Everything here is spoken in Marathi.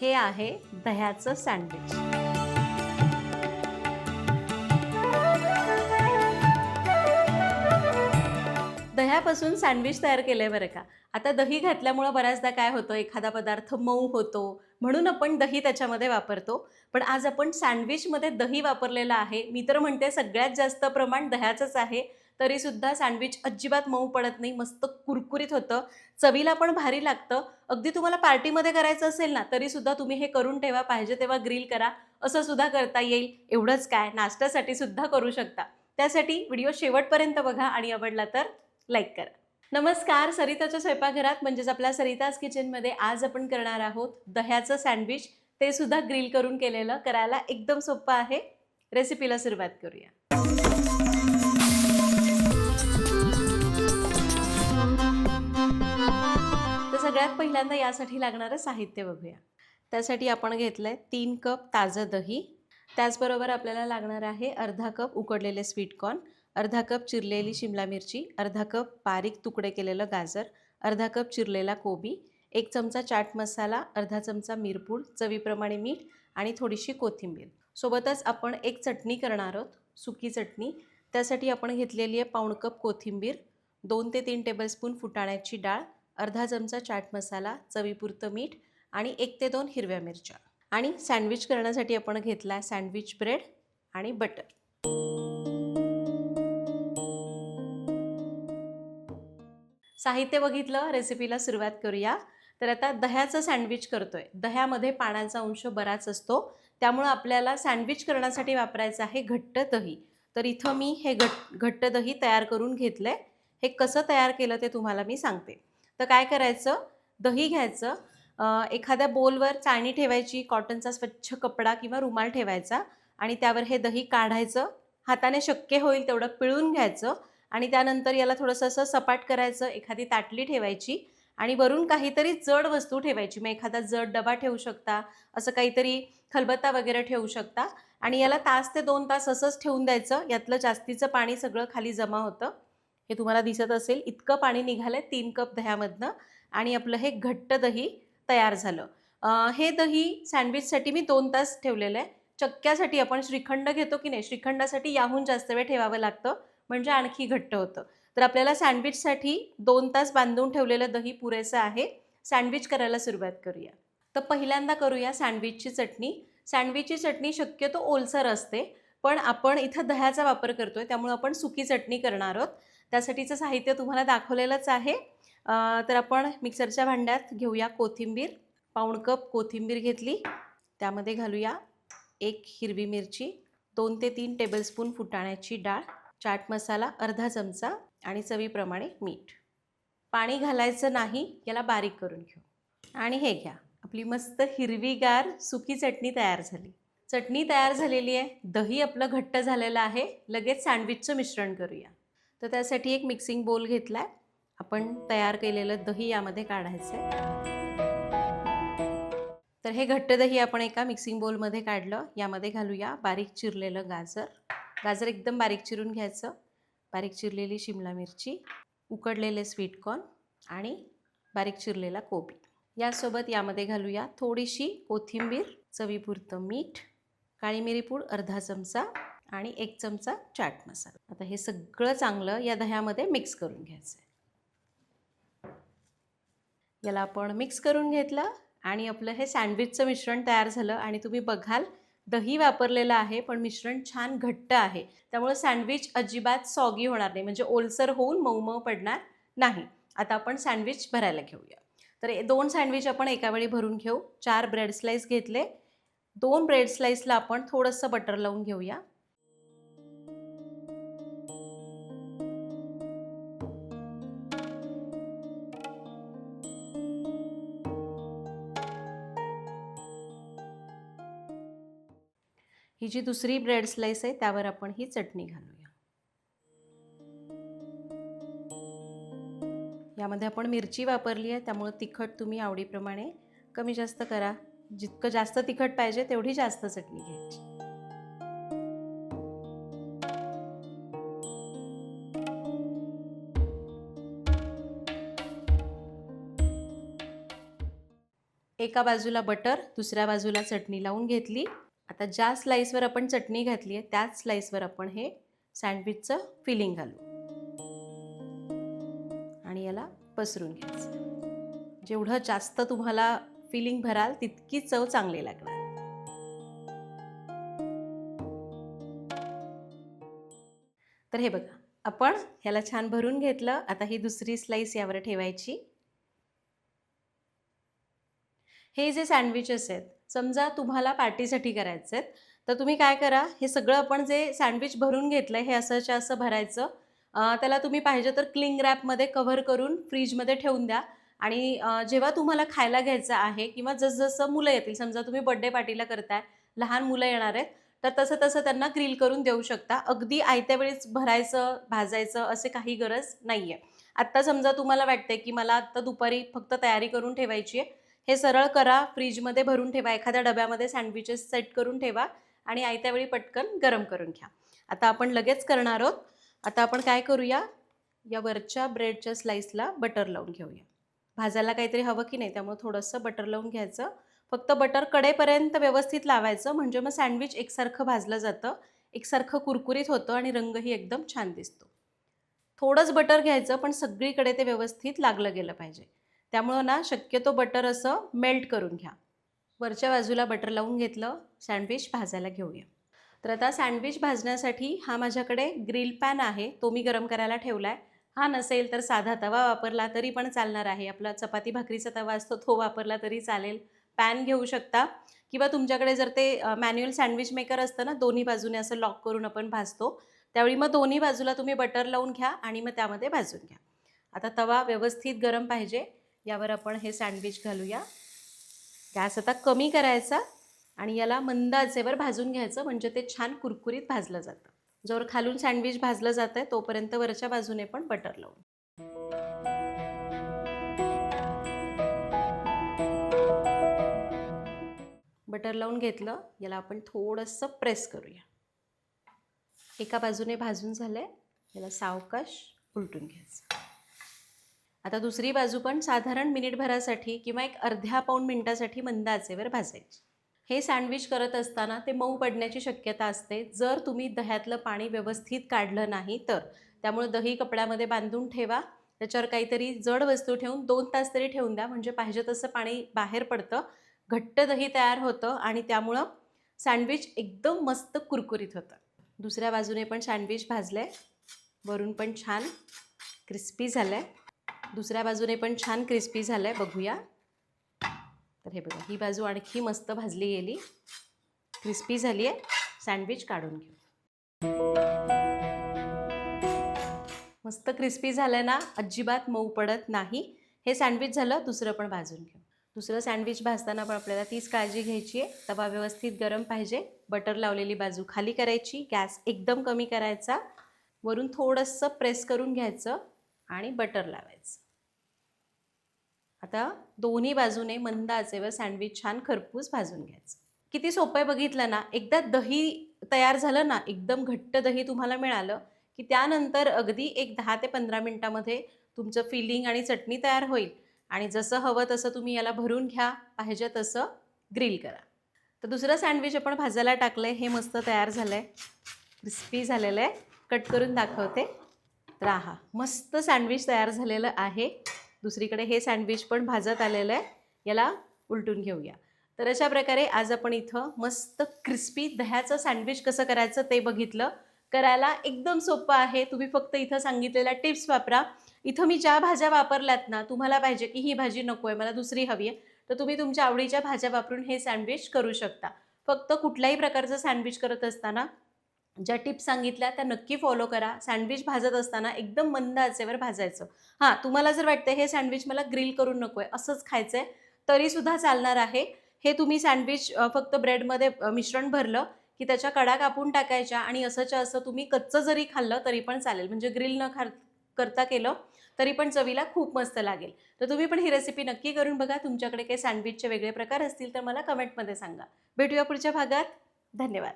हे आहे दह्याचं सँडविच. दह्यापासून सँडविच तयार केलंय बरं का. आता दही घातल्यामुळं बऱ्याचदा काय होतं, एखादा पदार्थ मऊ होतो, म्हणून आपण दही त्याच्यामध्ये वापरतो. पण आज आपण सँडविचमध्ये दही वापरलेलं आहे. मी तर म्हणते सगळ्यात जास्त प्रमाण दह्याचंच आहे. तरीसुद्धा सँडविच अजिबात मऊ पडत नाही, मस्त कुरकुरीत होतं, चवीला पण भारी लागतं. अगदी तुम्हाला पार्टीमध्ये करायचं असेल ना, तरीसुद्धा तुम्ही हे करून ठेवा, पाहिजे तेव्हा ग्रिल करा, असं सुद्धा करता येईल. एवढंच काय, नाश्त्यासाठी सुद्धा करू शकता. त्यासाठी व्हिडिओ शेवटपर्यंत बघा आणि आवडला तर लाईक करा. नमस्कार, सरिताच्या स्वयंपाकघरात म्हणजेच आपल्या सरिताज किचनमध्ये आज आपण करणार आहोत दह्याचं सँडविच, ते सुद्धा ग्रिल करून केलेलं. करायला एकदम सोपं आहे. रेसिपीला सुरुवात करूया. तर सगळ्यात पहिल्यांदा यासाठी लागणारं साहित्य बघूया. त्यासाठी आपण घेतलंय 3 कप ताजं दही. त्याचबरोबर आपल्याला लागणार आहे अर्धा कप उकडलेले स्वीटकॉर्न, अर्धा कप चिरलेली शिमला मिरची, अर्धा कप बारीक तुकडे केलेलं गाजर, अर्धा कप चिरलेला कोबी, 1 चमचा चाट मसाला, अर्धा चमचा मिरपूड, चवीप्रमाणे मीठ आणि थोडीशी कोथिंबीर. सोबतच आपण एक चटणी करणार आहोत, सुकी चटणी. त्यासाठी आपण घेतलेली आहे पाऊण कप कोथिंबीर, 2 ते 3 टेबलस्पून फुटाण्याची डाळ, अर्धा चमचा चाट मसाला, चवीपुरतं मीठ आणि 1 ते 2 हिरव्या मिरच्या. आणि सँडविच करण्यासाठी आपण घेतला सँडविच ब्रेड आणि बटर. साहित्य बघितलं, रेसिपीला सुरुवात करूया. तर आता दह्याचं सँडविच करतोय. दह्यामध्ये पाण्याचा अंश बराच असतो, त्यामुळं आपल्याला सँडविच करण्यासाठी वापरायचं आहे घट्ट दही. तर इथं मी हे घट्ट दही तयार करून घेतलंय. हे कसं तयार केलं ते तुम्हाला मी सांगते. तर काय करायचं, दही घ्यायचं, एखाद्या बोलवर चाळणी ठेवायची, कॉटनचा स्वच्छ कपडा किंवा रुमाल ठेवायचा आणि त्यावर हे दही काढायचं. हाताने शक्य होईल तेवढं पिळून घ्यायचं आणि त्यानंतर याला थोडंसं असं सपाट करायचं, एखादी ताटली ठेवायची आणि वरून काहीतरी जड वस्तू ठेवायची. मग एखादा जड डबा ठेवू शकता, असं काहीतरी खलबत्ता वगैरे ठेवू शकता आणि याला तास ते 2 तास असंच ठेवून द्यायचं. यातलं जास्तीचं पाणी सगळं खाली जमा होतं. हे तुम्हाला दिसत असेल, इतकं पाणी निघालं 3 कप दह्यामधनं आणि आपलं हे घट्ट दही तयार झालं. हे दही सँडविचसाठी मी 2 तास ठेवलेलं आहे. चक्क्यासाठी आपण श्रीखंड घेतो की नाही, श्रीखंडासाठी याहून जास्त वेळ ठेवावं लागतं, म्हणजे आणखी घट्ट होतं. तर आपल्याला सँडविचसाठी 2 तास बांधून ठेवलेलं दही पुरेसं आहे. सँडविच करायला सुरुवात करूया. तर पहिल्यांदा करूया सँडविचची चटणी. सँडविचची चटणी शक्यतो ओलसर असते, पण आपण इथं दह्याचा वापर करतोय, त्यामुळे आपण सुकी चटणी करणार आहोत. त्यासाठीचं साहित्य तुम्हाला दाखवलेलंच आहे. तर आपण मिक्सरच्या भांड्यात घेऊया कोथिंबीर. पाऊण कप कोथिंबीर घेतली. त्यामध्ये घालूया 1 हिरवी मिरची, 2 ते 3 टेबलस्पून फुटाण्याची डाळ, चाट मसाला अर्धा चमचा आणि चवीप्रमाणे मीठ. पाणी घालायचं नाही, याला बारीक करून घेऊ. आणि हे घ्या, आपली मस्त हिरवीगार सुकी चटणी तयार झाली. चटणी तयार झालेली आहे, दही आपलं घट्ट झालेलं आहे. लगेच सँडविचचं मिश्रण करूया. तर त्यासाठी एक मिक्सिंग बोल घेतला आहे. आपण तयार केलेलं दही यामध्ये काढायचं आहे. तर हे घट्ट दही आपण एका मिक्सिंग बोलमध्ये काढलं. यामध्ये घालूया बारीक चिरलेलं गाजर. गाजर एकदम बारीक चिरून घ्यायचं. बारीक चिरलेली शिमला मिरची, उकडलेले स्वीटकॉर्न आणि बारीक चिरलेला कोबी. यासोबत यामध्ये घालूया थोडीशी कोथिंबीर, चवीपुरतं मीठ, काळी मिरीपूड अर्धा चमचा आणि 1 चमचा चाट मसाला. आता हे सगळं चांगलं या दह्यामध्ये मिक्स करून घ्यायचं आहे. याला आपण मिक्स करून घेतलं आणि आपलं हे सँडविचचं मिश्रण तयार झालं आणि तुम्ही बघाल दही वापरलेलं आहे, पण मिश्रण छान घट्ट आहे. त्यामुळे सँडविच अजिबात सॉगी होणार नाही, म्हणजे ओलसर होऊन मऊ मऊ पडणार नाही. आता आपण सँडविच भरायला घेऊया. तर 2 सँडविच आपण एका वेळी भरून घेऊ. 4 ब्रेड स्लाईस घेतले. 2 ब्रेड स्लाईसला आपण थोडंसं बटर लावून घेऊया. ही जी दुसरी ब्रेड स्लाईस आहे त्यावर आपण ही चटणी घालूया. यामध्ये आपण मिरची वापरली आहे, त्यामुळे तिखट तुम्ही आवडीप्रमाणे कमी जास्त करा. जितकं जास्त तिखट पाहिजे तेवढी जास्त चटणी घ्यायची. एका बाजूला बटर, दुसऱ्या बाजूला चटणी लावून घेतली. आता ज्या स्लाइसवर आपण चटणी घातली आहे त्याच स्लाइसवर आपण हे सँडविचचं फिलिंग घालू आणि याला पसरून घ्यायचं. जेवढं जास्त तुम्हाला फिलिंग भराल तितकी चव चांगली लागणार. तर हे बघा, आपण ह्याला छान भरून घेतलं. आता ही दुसरी स्लाइस यावर ठेवायची. हे जे सँडविचेस आहेत, समजा तुम्हाला पार्टीसाठी करायचे आहेत, तर तुम्ही काय करा, हे सगळं आपण जे सँडविच भरून घेतलंय हे असंच्या असं भरायचं. त्याला तुम्ही पाहिजे तर क्लिंग रॅपमध्ये कव्हर करून फ्रीजमध्ये ठेवून द्या आणि जेव्हा तुम्हाला खायला घ्यायचं आहे किंवा जसं मुलं येतील, समजा तुम्ही बर्थडे पार्टीला करताय, लहान मुलं येणार आहेत, तर तसं तसं त्यांना ग्रिल करून देऊ शकता. अगदी आयत्या वेळेस भरायचं, भाजायचं असे काही गरज नाही आहे. आत्ता समजा तुम्हाला वाटतंय की मला आत्ता दुपारी फक्त तयारी करून ठेवायची आहे, हे सरळ करा, फ्रीजमध्ये भरून ठेवा, एखाद्या डब्यामध्ये सँडविचेस सेट करून ठेवा आणि आयत्या वेळी पटकन गरम करून घ्या. आता आपण लगेच करणार आहोत. आता आपण काय करूया, या वरच्या ब्रेडच्या स्लाइसला बटर लावून घेऊया. भाजायला काहीतरी हवं की नाही, त्यामुळे थोडंसं बटर लावून घ्यायचं. फक्त बटर कडेपर्यंत व्यवस्थित लावायचं, म्हणजे मग सँडविच एकसारखं भाजलं जातं, एकसारखं कुरकुरीत होतं आणि रंगही एकदम छान दिसतो. थोडंच बटर घ्यायचं, पण सगळीकडे ते व्यवस्थित लागलं गेलं पाहिजे. त्यामुळं ना शक्यतो बटर असं मेल्ट करून घ्या. वरच्या बाजूला बटर लावून घेतलं. सँडविच भाजायला घेऊया. तर आता सँडविच भाजण्यासाठी हा माझ्याकडे ग्रिल पॅन आहे, तो मी गरम करायला ठेवला आहे. हा नसेल तर साधा तवा वापरला तरी पण चालणार आहे. आपला चपाती भाकरीचा तवा असतो तो वापरला तरी चालेल. पॅन घेऊ शकता किंवा तुमच्याकडे जर ते मॅन्युअल सँडविच मेकर असतं ना, दोन्ही बाजूने असं लॉक करून आपण भाजतो, त्यावेळी मग दोन्ही बाजूला तुम्ही बटर लावून घ्या आणि मग त्यामध्ये भाजून घ्या. आता तवा व्यवस्थित गरम पाहिजे. यावर आपण हे सँडविच घालूया. गॅस आता कमी करायचा आणि याला मंद आचेवर भाजून घ्यायचं, म्हणजे ते छान कुरकुरीत भाजलं जातं. जोर खालून सँडविच भाजलं जातंय तोपर्यंत वरच्या बाजूने पण बटर लावून. बटर लावून घेतलं. याला आपण थोडंसं प्रेस करूया. एका बाजूने भाजून झालंय, याला सावकाश उलटून घ्यायचं. आता दुसरी बाजू पण साधारण मिनिटभरासाठी किंवा एक अर्ध्या पाऊण मिनिटासाठी मंद आचेवर भाजायची. हे सँडविच करत असताना ते मऊ पडण्याची शक्यता असते जर तुम्ही दह्यातलं पाणी व्यवस्थित काढलं नाही तर. त्यामुळे दही कपड्यामध्ये बांधून ठेवा, त्याच्यावर काहीतरी जड वस्तू ठेवून 2 तास तरी ठेवून द्या, म्हणजे पाहिजे तसं पाणी बाहेर पडतं, घट्ट दही तयार होतं आणि त्यामुळं सँडविच एकदम मस्त कुरकुरीत होतं. दुसऱ्या बाजूने पण सँडविच भाजलं आहे, वरून पण छान क्रिस्पी झालं आहे. दुसऱ्या बाजूने पण छान क्रिस्पी झालं आहे, बघूया. तर हे बघा, ही बाजू आणखी मस्त भाजली गेली, क्रिस्पी झाली आहे. सँडविच काढून घेऊ. मस्त क्रिस्पी झालं ना, अजिबात मऊ पडत नाही. हे सँडविच झालं. दुसरं पण भाजून घेऊ. दुसरं सँडविच भाजताना पण आपल्याला तीच काळजी घ्यायची आहे. तवा व्यवस्थित गरम पाहिजे. बटर लावलेली बाजू खाली करायची, गॅस एकदम कमी करायचा, वरून थोडंसं प्रेस करून घ्यायचं आणि बटर लावायचं. आता दोन्ही बाजूने मंद आचेवर सँडविच छान खरपूस भाजून घ्यायचं. किती सोपं आहे बघितलं ना. एकदा दही तयार झालं ना, एकदम घट्ट दही तुम्हाला मिळालं की त्यानंतर अगदी एक 10 ते 15 मिनिटामध्ये तुमचं फिलिंग आणि चटणी तयार होईल आणि जसं हवं तसं तुम्ही याला भरून घ्या, पाहिजे तसं ग्रिल करा. तर दुसरं सँडविच आपण भाजायला टाकलं आहे, हे मस्त तयार झालं आहे, क्रिस्पी झालेलं आहे. कट करून दाखवते. तर आहा, मस्त सँडविच तयार झालेलं आहे. दुसरीकडे हे सँडविच पण भाजत आलेलं आहे. याला उलटून घेऊया. तर अशा प्रकारे आज आपण इथं मस्त क्रिस्पी दह्याचं सँडविच कसं करायचं ते बघितलं. करायला एकदम सोपं आहे. तुम्ही फक्त इथं सांगितलेल्या टिप्स वापरा. इथं मी ज्या भाज्या वापरल्यात ना, तुम्हाला पाहिजे की ही भाजी नको आहे, मला दुसरी हवी आहे, तर तुम्ही तुमच्या आवडीच्या भाज्या वापरून हे सँडविच करू शकता. फक्त कुठल्याही प्रकारचं सँडविच करत असताना ज्या टिप्स सांगितल्या त्या नक्की फॉलो करा. सँडविच भाजत असताना एकदम मंद आचेवर भाजायचं. हां, तुम्हाला जर वाटतं हे सँडविच मला ग्रिल करून नको आहे, असंच खायचं आहे, तरीसुद्धा चालणार आहे. हे तुम्ही सँडविच फक्त ब्रेडमध्ये मिश्रण भरलं की त्याच्या कडा कापून टाकायच्या आणि असंच्या असं तुम्ही कच्चं जरी खाल्लं तरी पण चालेल, म्हणजे ग्रिल न करता केलं तरी पण चवीला खूप मस्त लागेल. तर तुम्ही पण ही रेसिपी नक्की करून बघा. तुमच्याकडे काही सँडविचचे वेगळे प्रकार असतील तर मला कमेंटमध्ये सांगा. भेटूया पुढच्या भागात. धन्यवाद.